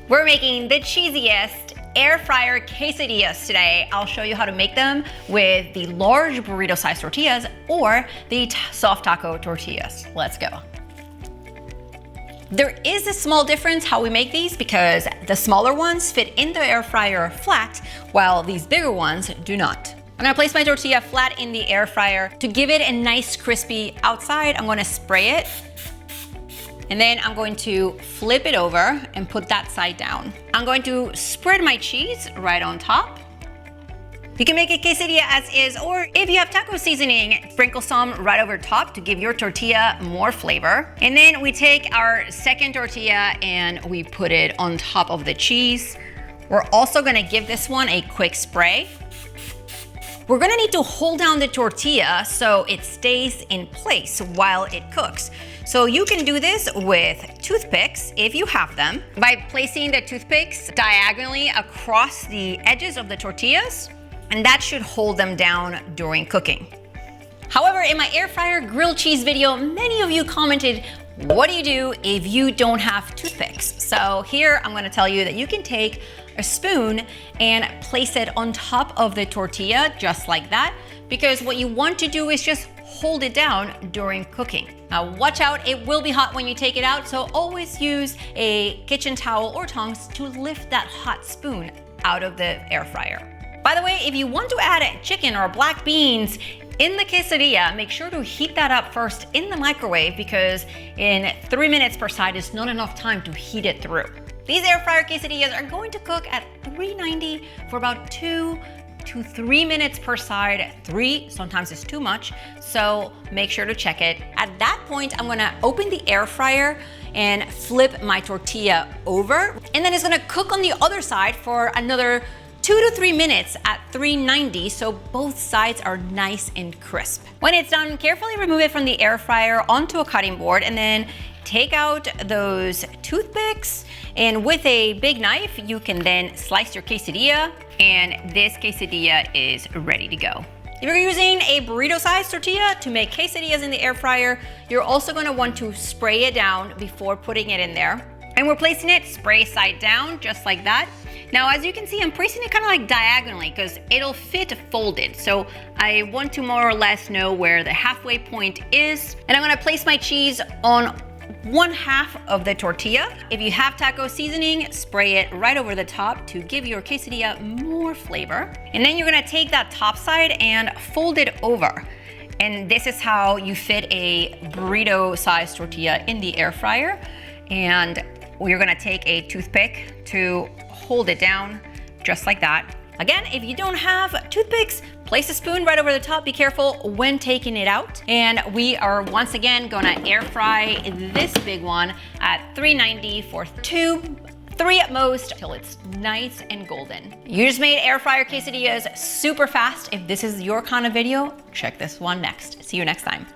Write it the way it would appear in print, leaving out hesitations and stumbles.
We're making the cheesiest air fryer quesadillas today. I'll show you how to make them with the large burrito-sized tortillas or the soft taco tortillas. Let's go. There is a small difference how we make these because the smaller ones fit in the air fryer flat, while these bigger ones do not. I'm gonna place my tortilla flat in the air fryer. To give it a nice crispy outside, I'm gonna spray it. And then I'm going to flip it over and put that side down. I'm going to spread my cheese right on top. You can make a quesadilla as is, or if you have taco seasoning, sprinkle some right over top to give your tortilla more flavor. And then we take our second tortilla and we put it on top of the cheese. We're also gonna give this one a quick spray. We're gonna need to hold down the tortilla so it stays in place while it cooks. So you can do this with toothpicks if you have them by placing the toothpicks diagonally across the edges of the tortillas, and that should hold them down during cooking. However, in my air fryer grilled cheese video, many of you commented, what do you do if you don't have toothpicks? So here I'm gonna tell you that you can take a spoon and place it on top of the tortilla just like that, because what you want to do is just hold it down during cooking. Now watch out, it will be hot when you take it out, so always use a kitchen towel or tongs to lift that hot spoon out of the air fryer. By the way, if you want to add chicken or black beans in the quesadilla, make sure to heat that up first in the microwave, because in 3 minutes per side is not enough time to heat it through. These air fryer quesadillas are going to cook at 390 for about 2 to 3 minutes per side. 3 sometimes is too much, so make sure to check it. At that point, I'm gonna open the air fryer and flip my tortilla over, and then it's gonna cook on the other side for another 2 to 3 minutes at 390, so both sides are nice and crisp. When it's done, carefully remove it from the air fryer onto a cutting board, and then take out those toothpicks, and with a big knife, you can then slice your quesadilla, and this quesadilla is ready to go. If you're using a burrito-sized tortilla to make quesadillas in the air fryer, you're also gonna want to spray it down before putting it in there. And we're placing it spray side down, just like that. Now, as you can see, I'm placing it kind of like diagonally because it'll fit folded. So I want to more or less know where the halfway point is. And I'm gonna place my cheese on 1/2 of the tortilla. If you have taco seasoning, spray it right over the top to give your quesadilla more flavor. And then you're gonna take that top side and fold it over. And this is how you fit a burrito-sized tortilla in the air fryer. And we're gonna take a toothpick to hold it down just like that. Again, if you don't have toothpicks, place a spoon right over the top. Be careful when taking it out. And we are once again gonna air fry this big one at 390 for 2, 3 at most, till it's nice and golden. You just made air fryer quesadillas super fast. If this is your kind of video, check this one next. See you next time.